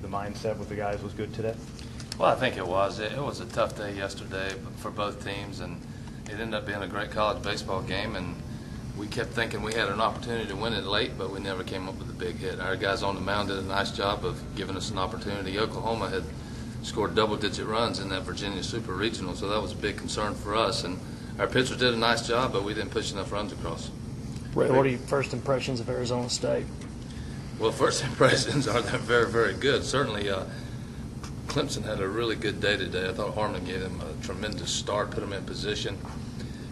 the mindset with the guys was good today? Well, I think it was. It was a tough day yesterday for both teams, and it ended up being a great college baseball game, and we kept thinking we had an opportunity to win it late, but we never came up with a big hit. Our guys on the mound did a nice job of giving us an opportunity. Oklahoma had scored double-digit runs in that Virginia Super Regional, so that was a big concern for us. And our pitchers did a nice job, but we didn't push enough runs across. Ray, what are your first impressions of Arizona State? Well, first impressions are they're very, very good. Certainly, Clemson had a really good day today. I thought Harmon gave them a tremendous start, put them in position.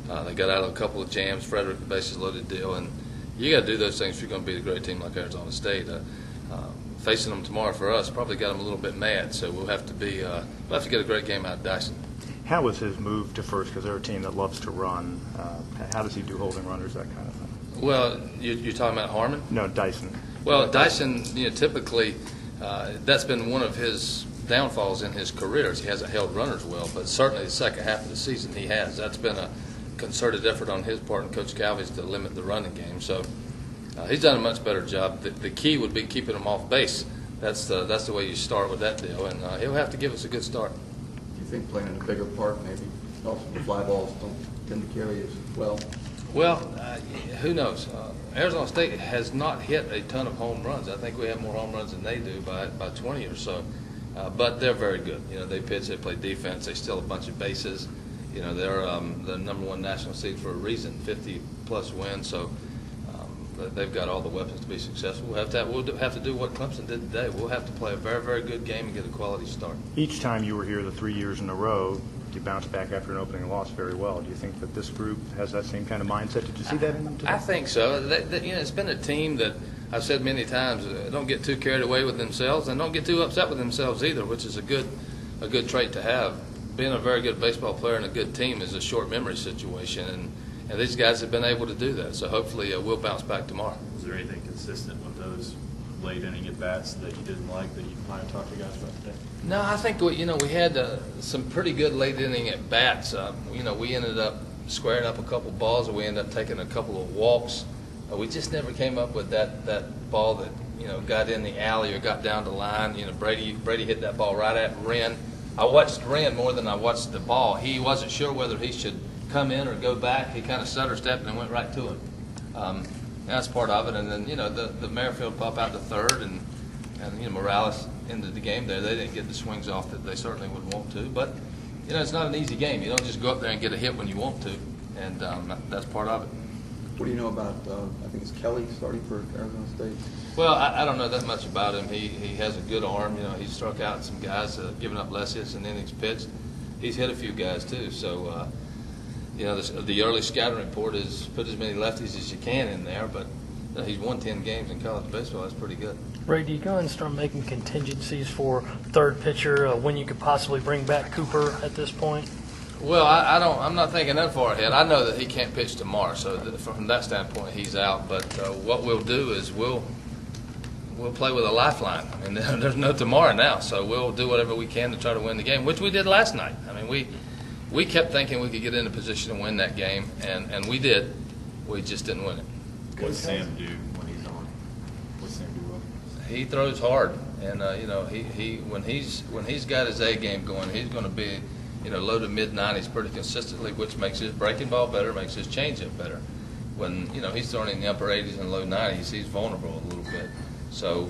They got out of a couple of jams. Frederick, the bases loaded deal, and you got to do those things if you're going to beat a great team like Arizona State. Facing them tomorrow for us probably got them a little bit mad, so we'll have to get a great game out of Dyson. How was his move to first? Because they're a team that loves to run. How does he do holding runners, that kind of thing? Well, you're talking about Harmon? No, Dyson. Well, Dyson, typically that's been one of his downfalls in his career. He hasn't held runners well, but certainly the second half of the season he has. That's been a concerted effort on his part and Coach Calvi's to limit the running game. So he's done a much better job. The key would be keeping him off base. That's the way you start with that deal, and he'll have to give us a good start. Do you think playing in a bigger park, maybe also the fly balls don't tend to carry as well? Well, who knows? Arizona State has not hit a ton of home runs. I think we have more home runs than they do by 20 or so. But they're very good. They pitch, they play defense, they steal a bunch of bases. They're the #1 national seed for a reason, 50-plus wins. So they've got all the weapons to be successful. We'll have to do what Clemson did today. We'll have to play a very, very good game and get a quality start. Each time you were here the 3 years in a row, you bounced back after an opening loss very well. Do you think that this group has that same kind of mindset? Did you see that in them today? I think so. It's been a team that I've said many times, don't get too carried away with themselves and don't get too upset with themselves either, which is a good trait to have. Being a very good baseball player and a good team is a short memory situation, and these guys have been able to do that. So hopefully we'll bounce back tomorrow. Was there anything consistent with those late inning at bats that you didn't like that you might have talked to guys about today? No, I think we had some pretty good late inning at bats. We ended up squaring up a couple balls, and we ended up taking a couple of walks. We just never came up with that ball that got in the alley or got down the line. Brady hit that ball right at Wren. I watched Wren more than I watched the ball. He wasn't sure whether he should come in or go back. He kind of stutter stepped and went right to him. That's part of it. And then the Merrifield pop out to third, and Morales ended the game there. They didn't get the swings off that they certainly would want to. But it's not an easy game. You don't just go up there and get a hit when you want to, and that's part of it. What do you know about, I think it's Kelly starting for Arizona State? Well, I don't know that much about him. He has a good arm. He struck out some guys, giving up less hits than innings pitched. He's hit a few guys, too. So, the early scouting report is put as many lefties as you can in there, but he's won 10 games in college baseball. That's pretty good. Ray, do you go and start making contingencies for third pitcher when you could possibly bring back Cooper at this point? Well, I'm not thinking that far ahead. I know that he can't pitch tomorrow, so from that standpoint, he's out. But what we'll do is we'll play with a lifeline, and there's no tomorrow now. So we'll do whatever we can to try to win the game, which we did last night. I mean, we kept thinking we could get in a position to win that game, and we did. We just didn't win it. What does Sam do when he's on? What's Sam do well? He throws hard, and he when he's got his A game going, he's going to be low to mid 90s pretty consistently, which makes his breaking ball better, makes his changeup better. When he's throwing in the upper 80s and low 90s, he's vulnerable a little bit. So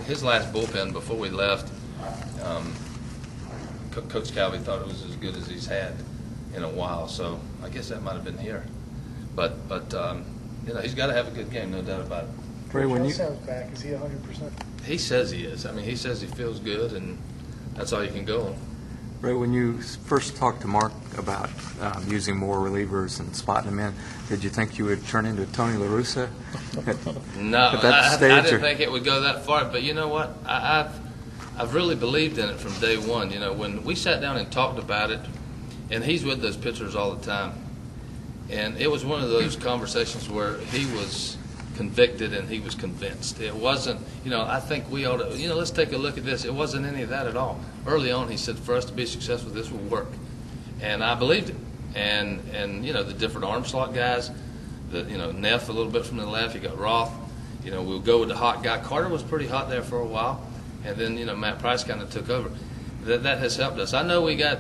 his last bullpen before we left, Coach Calvi thought it was as good as he's had in a while. So I guess that might have been here, but he's got to have a good game, no doubt about it. Ray, when you sounds back, is he 100%? He says he is. I mean, he says he feels good, and that's all you can go on. Ray, when you first talked to Mark about using more relievers and spotting them in, did you think you would turn into Tony La Russa? No, I didn't think it would go that far. But you know what? I've really believed in it from day one. When we sat down and talked about it, and he's with those pitchers all the time, and it was one of those conversations where he was convicted and he was convinced. It wasn't, I think we ought to, let's take a look at this. It wasn't any of that at all. Early on, he said, for us to be successful, this will work. And I believed him. And the different arm slot guys, Neff a little bit from the left, you got Roth, we'll go with the hot guy. Carter was pretty hot there for a while. and then, Matt Price kind of took over. That has helped us. I know we got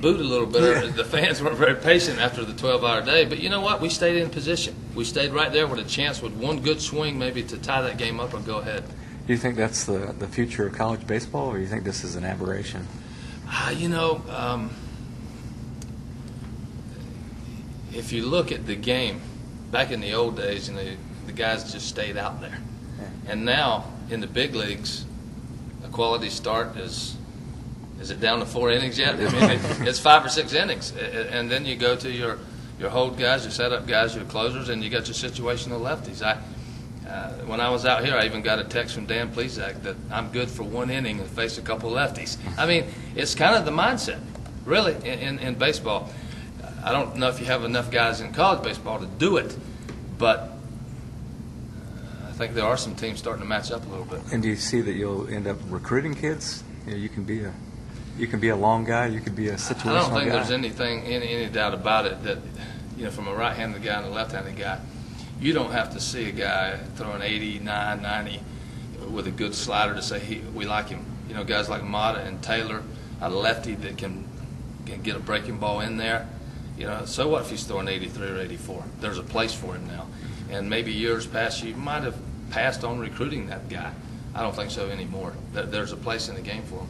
booed a little bit. The fans weren't very patient after the 12-hour day, but you know what? We stayed in position. We stayed right there with a chance with one good swing maybe to tie that game up or go ahead. Do you think that's the future of college baseball, or do you think this is an aberration? If you look at the game, back in the old days, the guys just stayed out there. And now, in the big leagues, a quality start is it down to 4 innings yet? I mean, it's 5 or 6 innings. And then you go to your hold guys, your setup guys, your closers, and you got your situational lefties. When I was out here, I even got a text from Dan Plesac that I'm good for 1 inning and face a couple lefties. I mean, it's kind of the mindset, really, in baseball. I don't know if you have enough guys in college baseball to do it, but I think there are some teams starting to match up a little bit. And do you see that you'll end up recruiting kids? You can be a long guy. You could be a situational guy. I don't think there's any doubt about it that, from a right-handed guy and a left-handed guy, you don't have to see a guy throwing 89, 90 with a good slider to say we like him. Guys like Mata and Taylor, a lefty that can get a breaking ball in there. So what if he's throwing 83 or 84? There's a place for him now. And maybe years past, you might have passed on recruiting that guy. I don't think so anymore. There's a place in the game for him.